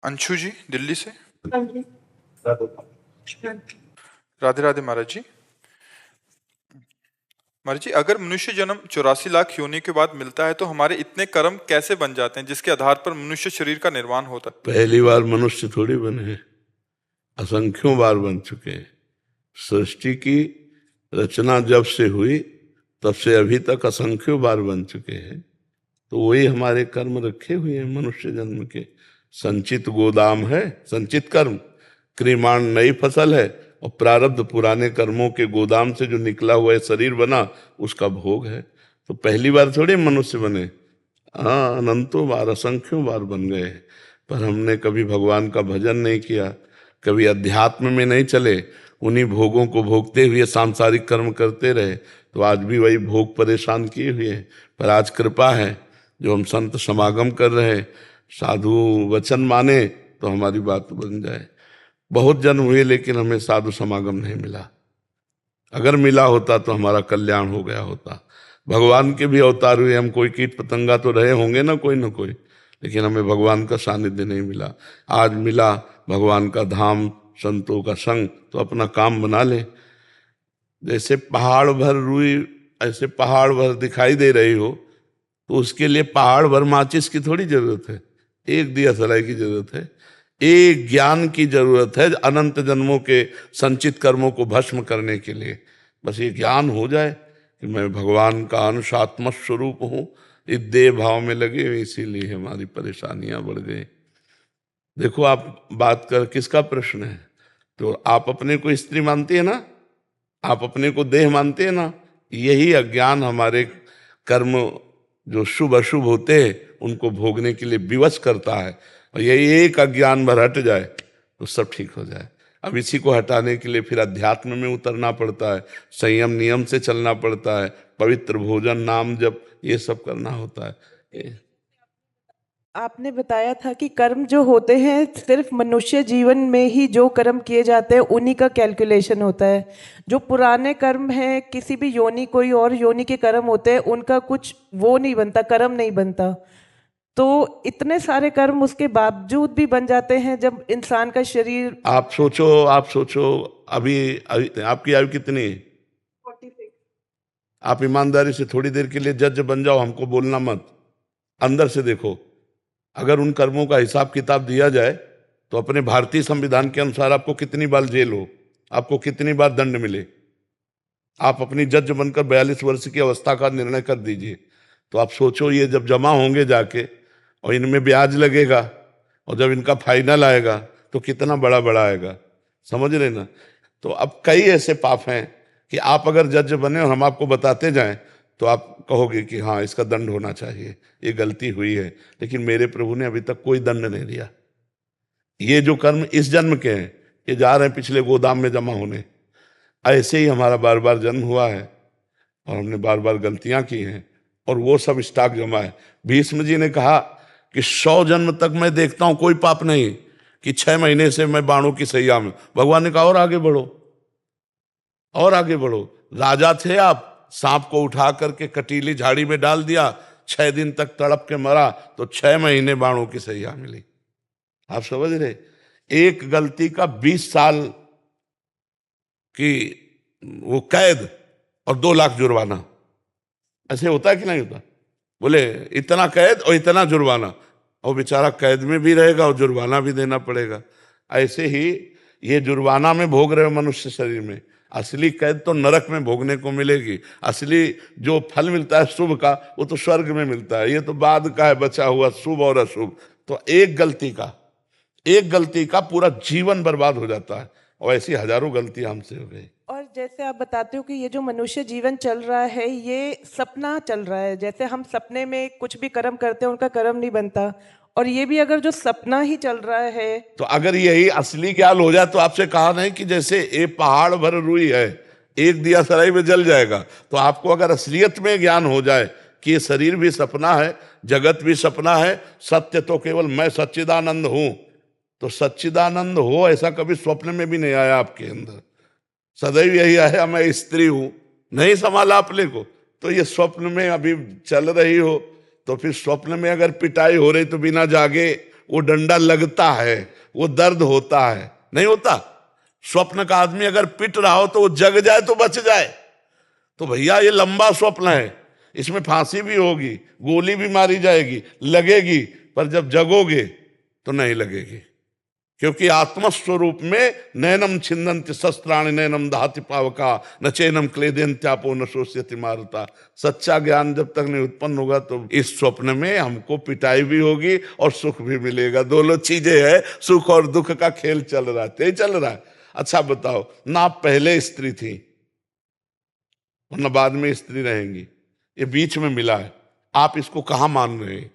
अंशु जी दिल्ली से। हाँ जी। राधे राधे महाराज जी। महाराज जी, अगर मनुष्य जन्म 84 लाख योनि के बाद मिलता है तो हमारे इतने कर्म कैसे बन जाते हैं जिसके आधार पर मनुष्य शरीर का निर्माण होता है? पहली बार मनुष्य थोड़ी बने हैं, असंख्यों बार बन चुके हैं। सृष्टि की रचना जब से हुई तब से अभी तक असंख्यों बार बन चुके हैं। तो वही हमारे कर्म रखे हुए हैं मनुष्य जन्म के। संचित गोदाम है, संचित कर्म, क्रियमाण नई फसल है, और प्रारब्ध पुराने कर्मों के गोदाम से जो निकला हुआ है शरीर बना, उसका भोग है। तो पहली बार थोड़े मनुष्य बने, हाँ, अनंतों बार, असंख्यों बार बन गए हैं। पर हमने कभी भगवान का भजन नहीं किया, कभी अध्यात्म में नहीं चले, उन्हीं भोगों को भोगते हुए सांसारिक कर्म करते रहे, तो आज भी वही भोग परेशान किए हुए हैं। पर आज कृपा है जो हम संत समागम कर रहे हैं, साधु वचन माने तो हमारी बात बन जाए। बहुत जन्म हुए लेकिन हमें साधु समागम नहीं मिला। अगर मिला होता तो हमारा कल्याण हो गया होता। भगवान के भी अवतार हुए, हम कोई कीट पतंगा तो रहे होंगे ना कोई, लेकिन हमें भगवान का सानिध्य नहीं मिला। आज मिला भगवान का धाम, संतों का संग, तो अपना काम बना ले। जैसे पहाड़ भर रुई ऐसे पहाड़ भर दिखाई दे रही हो, तो उसके लिए पहाड़ भर माचिस की थोड़ी जरूरत है, एक दिया सलाई की जरूरत है। एक ज्ञान की जरूरत है अनंत जन्मों के संचित कर्मों को भस्म करने के लिए। बस ये ज्ञान हो जाए कि मैं भगवान का अंशात्म स्वरूप हूं, इस देह भाव में लगे हुए, इसीलिए हमारी परेशानियां बढ़ गई। देखो, आप बात कर, किसका प्रश्न है? तो आप अपने को स्त्री मानते हैं ना, आप अपने को देह मानते हैं ना। यही अज्ञान हमारे कर्म जो शुभ अशुभ होते हैं उनको भोगने के लिए विवश करता है। और यही एक अज्ञान भर हट जाए तो सब ठीक हो जाए। अब इसी को हटाने के लिए फिर अध्यात्म में उतरना पड़ता है, संयम नियम से चलना पड़ता है, पवित्र भोजन, नाम जप, ये सब करना होता है। आपने बताया था कि कर्म जो होते हैं सिर्फ मनुष्य जीवन में ही जो कर्म किए जाते हैं उन्हीं का कैलकुलेशन होता है। जो पुराने कर्म हैं, किसी भी योनि, कोई और योनि के कर्म होते हैं, उनका कुछ वो नहीं बनता, कर्म नहीं बनता। तो इतने सारे कर्म उसके बावजूद भी बन जाते हैं जब इंसान का शरीर। आप सोचो अभी आपकी आयु कितनी है? 46। आप ईमानदारी से थोड़ी देर के लिए जज बन जाओ, हमको बोलना मत, अंदर से देखो। अगर उन कर्मों का हिसाब किताब दिया जाए तो अपने भारतीय संविधान के अनुसार आपको कितनी बार जेल हो, आपको कितनी बार दंड मिले। आप अपनी जज बनकर 42 वर्ष की अवस्था का निर्णय कर दीजिए। तो आप सोचो, ये जब जमा होंगे जाके और इनमें ब्याज लगेगा, और जब इनका फाइनल आएगा तो कितना बड़ा बड़ा आएगा, समझ रहे ना। तो अब कई ऐसे पाप हैं कि आप अगर जज बने और हम आपको बताते जाएं तो आप कहोगे कि हाँ, इसका दंड होना चाहिए, ये गलती हुई है। लेकिन मेरे प्रभु ने अभी तक कोई दंड नहीं दिया। ये जो कर्म इस जन्म के हैं, ये जा रहे हैं पिछले गोदाम में जमा होने। ऐसे ही हमारा बार बार जन्म हुआ है और हमने बार बार गलतियां की हैं, और वो सब स्टॉक जमा है। भीष्म जी ने कहा कि 100 जन्म तक मैं देखता हूं कोई पाप नहीं, कि 6 महीने से मैं बाणों की सैया में। भगवान ने कहा और आगे बढ़ो, और आगे बढ़ो। राजा थे आप, सांप को उठा करके कटीली झाड़ी में डाल दिया, 6 दिन तक तड़प के मरा, तो 6 महीने बाणों की सैया मिली। आप समझ रहे? एक गलती का 20 साल की वो कैद और 2 लाख जुर्माना। ऐसे होता है कि नहीं होता? बोले इतना कैद और इतना जुर्माना, और बेचारा कैद में भी रहेगा और जुर्माना भी देना पड़ेगा। ऐसे ही ये जुर्माना में भोग रहे हो मनुष्य शरीर में, असली कैद तो नरक में भोगने को मिलेगी। असली जो फल मिलता है शुभ का, वो तो स्वर्ग में मिलता है। ये तो बाद का है बचा हुआ शुभ और अशुभ। तो एक गलती का पूरा जीवन बर्बाद हो जाता है, और ऐसी हजारों गलतियां हमसे हो गई। और जैसे आप बताते हो कि ये जो मनुष्य जीवन चल रहा है ये सपना चल रहा है, जैसे हम सपने में कुछ भी कर्म करते हैं उनका कर्म नहीं बनता, और ये भी अगर जो सपना ही चल रहा है। तो अगर यही असली ज्ञान हो जाए तो आपसे कहा नहीं कि जैसे ये पहाड़ भर रुई है, एक दिया सराय में जल जाएगा। तो आपको अगर असलियत में ज्ञान हो जाए कि ये शरीर भी सपना है, जगत भी सपना है, सत्य तो केवल मैं सच्चिदानंद हूं, तो सच्चिदानंद हो ऐसा कभी स्वप्न में भी नहीं आया आपके अंदर। सदैव यही आया मैं स्त्री हूं, नहीं संभाला अपने को। तो ये स्वप्न में अभी चल रही हो, तो फिर स्वप्न में अगर पिटाई हो रही तो बिना जागे वो डंडा लगता है, वो दर्द होता है, नहीं होता? स्वप्न का आदमी अगर पिट रहा हो तो वो जग जाए तो बच जाए। तो भैया ये लंबा स्वप्न है, इसमें फांसी भी होगी, गोली भी मारी जाएगी, लगेगी, पर जब जगोगे तो नहीं लगेगी, क्योंकि आत्मस्वरूप में नैनम छिन्दन्ति शस्त्राणि नैनम दहति पावका न चैनम क्लेदयन्त्यापो न शोष्यति मारुता। सच्चा ज्ञान जब तक नहीं उत्पन्न होगा तो इस स्वप्न में हमको पिटाई भी होगी और सुख भी मिलेगा। दोनों चीजें हैं, सुख और दुख का खेल चल रहा है, तेज चल रहा है। अच्छा बताओ ना, आप पहले स्त्री थी वरना बाद में स्त्री रहेंगी, ये बीच में मिला है, आप इसको कहां मान रहे हैं?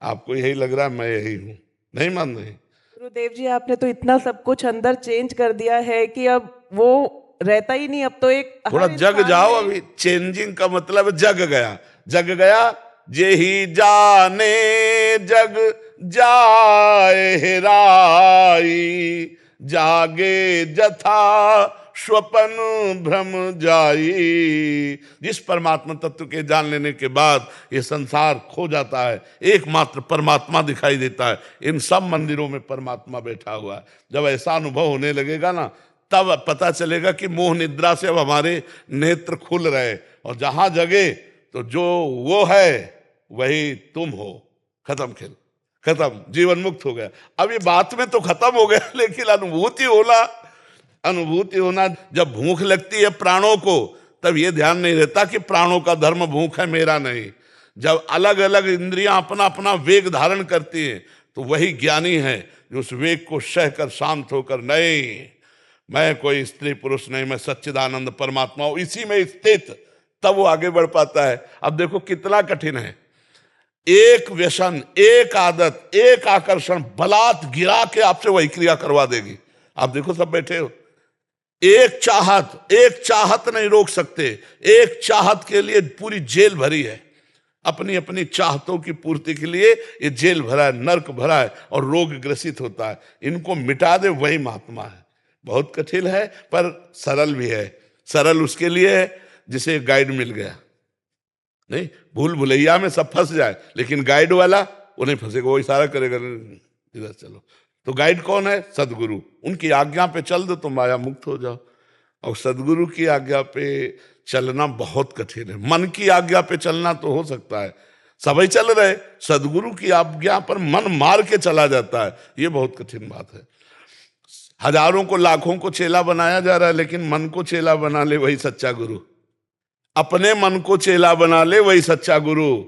आपको यही लग रहा है मैं यही हूं, नहीं मान रहे? गुरुदेव जी, आपने तो इतना सब कुछ अंदर चेंज कर दिया है कि अब वो रहता ही नहीं, अब तो एक थोड़ा हर जग इंसान जाओ। में- अभी चेंजिंग का मतलब है जग गया, जग गया। जे ही जाने जग जाए हेराई, जागे जथा स्वपन भ्रम जाई। जिस परमात्मा तत्व के जान लेने के बाद ये संसार खो जाता है, एकमात्र परमात्मा दिखाई देता है। इन सब मंदिरों में परमात्मा बैठा हुआ है। जब ऐसा अनुभव होने लगेगा ना, तब पता चलेगा कि मोह निद्रा से अब हमारे नेत्र खुल रहे, और जहां जगे तो जो वो है वही तुम हो। खत्म खेल, खत्म, जीवन मुक्त हो गया। अब ये बात में तो खत्म हो गया, लेकिन अनुभूति होना, जब भूख लगती है प्राणों को, तब ये ध्यान नहीं रहता कि प्राणों का धर्म भूख है, मेरा नहीं। जब अलग अलग इंद्रियां अपना अपना वेग धारण करती हैं, तो वही ज्ञानी है जो उस वेग को सहकर शांत होकर, नहीं मैं कोई स्त्री पुरुष नहीं, मैं सच्चिदानंद परमात्मा हूं, इसी में स्थित, तब वो आगे बढ़ पाता है। अब देखो कितना कठिन है। एक व्यसन, एक आदत, एक आकर्षण बलात् गिरा के आपसे वही क्रिया करवा देगी। आप देखो सब बैठे हो, एक चाहत नहीं रोक सकते। एक चाहत के लिए पूरी जेल भरी है, अपनी अपनी चाहतों की पूर्ति के लिए ये जेल भरा है, नर्क भरा है, और रोग ग्रसित होता है। इनको मिटा दे वही महात्मा है। बहुत कठिन है पर सरल भी है। सरल उसके लिए है जिसे गाइड मिल गया। नहीं, भूल भुलैया में सब फंस जाए, लेकिन गाइड वाला वो नहीं फंसेगा, वो इशारा करेगा इधर चलो। तो गाइड कौन है? सदगुरु। उनकी आज्ञा पे चल दो तो माया मुक्त हो जाओ। और सदगुरु की आज्ञा पे चलना बहुत कठिन है। मन की आज्ञा पे चलना तो हो सकता है, सभी चल रहे, सदगुरु की आज्ञा पर मन मार के चला जाता है, ये बहुत कठिन बात है। हजारों को लाखों को चेला बनाया जा रहा है, लेकिन मन को चेला बना ले वही सच्चा गुरु। अपने मन को चेला बना ले वही सच्चा गुरु।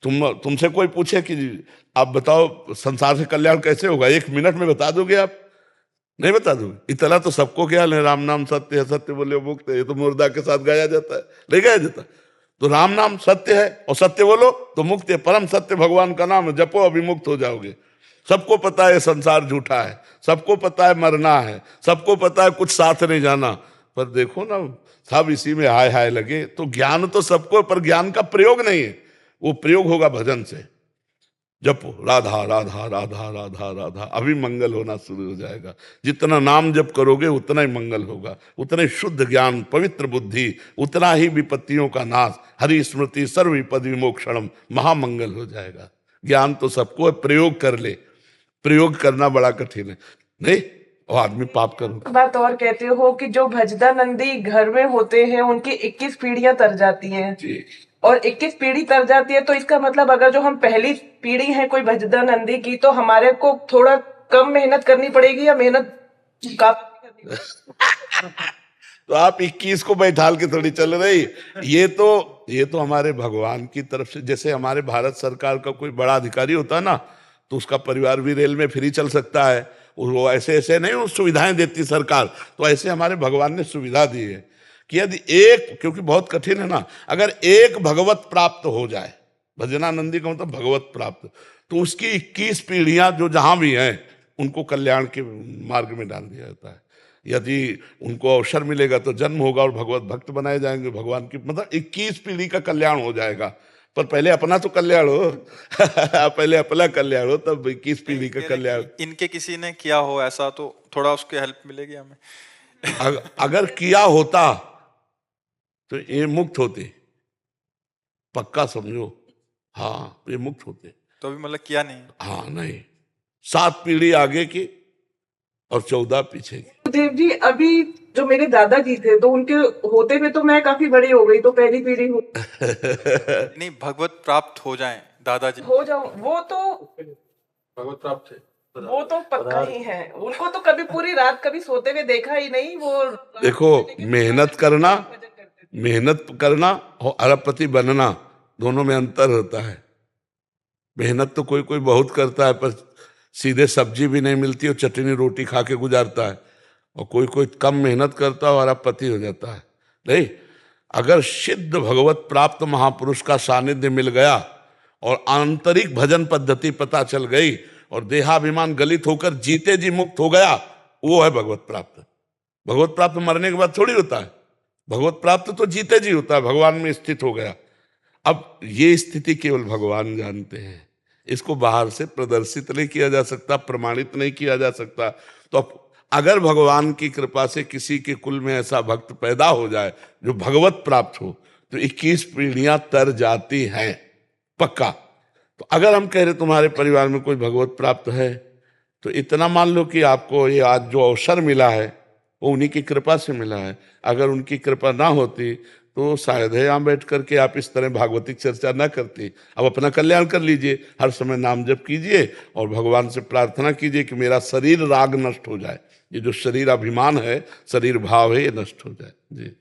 तुमसे कोई पूछे कि आप बताओ संसार से कल्याण कैसे होगा, 1 मिनट में बता दोगे आप? नहीं बता दोगे। इतना तो सबको ख्याल है, राम नाम सत्य है, सत्य बोले मुक्त है। ये तो मुर्दा के साथ गाया जाता है, नहीं गाया जाता? तो राम नाम सत्य है और सत्य बोलो तो मुक्त है। परम सत्य भगवान का नाम है, जपो अभी मुक्त हो जाओगे। सबको पता है संसार झूठा है, सबको पता है मरना है, सबको पता है कुछ साथ नहीं जाना, पर देखो ना सब इसी में हाय हाय लगे। तो ज्ञान तो सबको, पर ज्ञान का प्रयोग नहीं है, वो प्रयोग होगा भजन से। जपो राधा राधा राधा राधा राधा, अभी मंगल होना शुरू हो जाएगा। जितना नाम जप करोगे उतना ही मंगल होगा, उतना ही शुद्ध ज्ञान, पवित्र बुद्धि, उतना ही विपत्तियों का नाश, हरि स्मृति सर्व विपद विमोक्षणम, महामंगल हो जाएगा। ज्ञान तो सबको, प्रयोग कर ले। प्रयोग करना बड़ा कठिन है, नहीं और आदमी पाप करो। बात और कहते हो कि जो भजदानंदी घर में होते हैं उनकी 21 पीढ़ियां तर जाती हैं, और 21 पीढ़ी तर जाती है, तो इसका मतलब अगर जो हम पहली पीढ़ी है कोई भजदानंदी की, तो हमारे को थोड़ा कम मेहनत करनी पड़ेगी या मेहनत काफी करनी पड़ेगी? तो आप 21 को बैठाल के थोड़ी चल रही। ये तो हमारे भगवान की तरफ से, जैसे हमारे भारत सरकार का कोई बड़ा अधिकारी होता है ना, तो उसका परिवार भी रेल में फ्री चल सकता है। वो ऐसे ऐसे नहीं वो सुविधाएं देती सरकार, तो ऐसे हमारे भगवान ने सुविधा दी है कि यदि एक, क्योंकि बहुत कठिन है ना, अगर एक भगवत प्राप्त हो जाए, भजनानंदी का मतलब भगवत प्राप्त, तो उसकी 21 पीढ़ियां जो जहां भी हैं उनको कल्याण के मार्ग में डाल दिया जाता है। यदि उनको अवसर मिलेगा तो जन्म होगा और भगवत भक्त बनाए जाएंगे भगवान की, मतलब 21 पीढ़ी का कल्याण हो जाएगा। पर पहले अपना तो कल्याण हो पहले अपना कल्याण हो, तब 21 पीढ़ी का कल्याण। इनके किसी ने किया हो ऐसा तो थोड़ा उसकी हेल्प मिलेगी हमें। अगर किया होता तो ये मुक्त होते, पक्का समझो। हाँ, ये मुक्त होते। तो अभी मतलब किया नहीं। हाँ नहीं, 7 पीढ़ी आगे की और 14 पीछे की। देव जी, अभी जो मेरे दादाजी थे तो उनके होते हुए तो मैं काफी बड़ी हो गई, तो पहली पीढ़ी हो नहीं, भगवत प्राप्त हो जाएं दादाजी। जाऊं, वो तो भगवत प्राप्त थे। वो तो पक्का ही है। उनको तो कभी पूरी रात कभी सोते हुए देखा ही नहीं। वो देखो, मेहनत करना और अरबपति बनना दोनों में अंतर होता है। मेहनत तो कोई कोई बहुत करता है, पर सीधे सब्जी भी नहीं मिलती और चटनी रोटी खा के गुजारता है, और कोई कोई कम मेहनत करता है और अरबपति हो जाता है। नहीं, अगर सिद्ध भगवत प्राप्त महापुरुष का सानिध्य मिल गया और आंतरिक भजन पद्धति पता चल गई और देहाभिमान गलित होकर जीते जी मुक्त हो गया, वो है भगवत प्राप्त। भगवत प्राप्त मरने के बाद थोड़ी होता है, भगवत प्राप्त तो जीते जी होता है, भगवान में स्थित हो गया। अब ये स्थिति केवल भगवान जानते हैं, इसको बाहर से प्रदर्शित नहीं किया जा सकता, प्रमाणित नहीं किया जा सकता। तो अगर भगवान की कृपा से किसी के कुल में ऐसा भक्त पैदा हो जाए जो भगवत प्राप्त हो, तो 21 पीढ़ियां तर जाती हैं पक्का। तो अगर हम कह रहे तुम्हारे परिवार में कोई भगवत प्राप्त है, तो इतना मान लो कि आपको ये आज जो अवसर मिला है वो उन्हीं की कृपा से मिला है। अगर उनकी कृपा ना होती तो शायद है यहाँ बैठ करके आप इस तरह भागवतिक चर्चा ना करती। अब अपना कल्याण कर लीजिए, हर समय नाम जप कीजिए और भगवान से प्रार्थना कीजिए कि मेरा शरीर राग नष्ट हो जाए, ये जो शरीर अभिमान है, शरीर भाव है, ये नष्ट हो जाए। जी।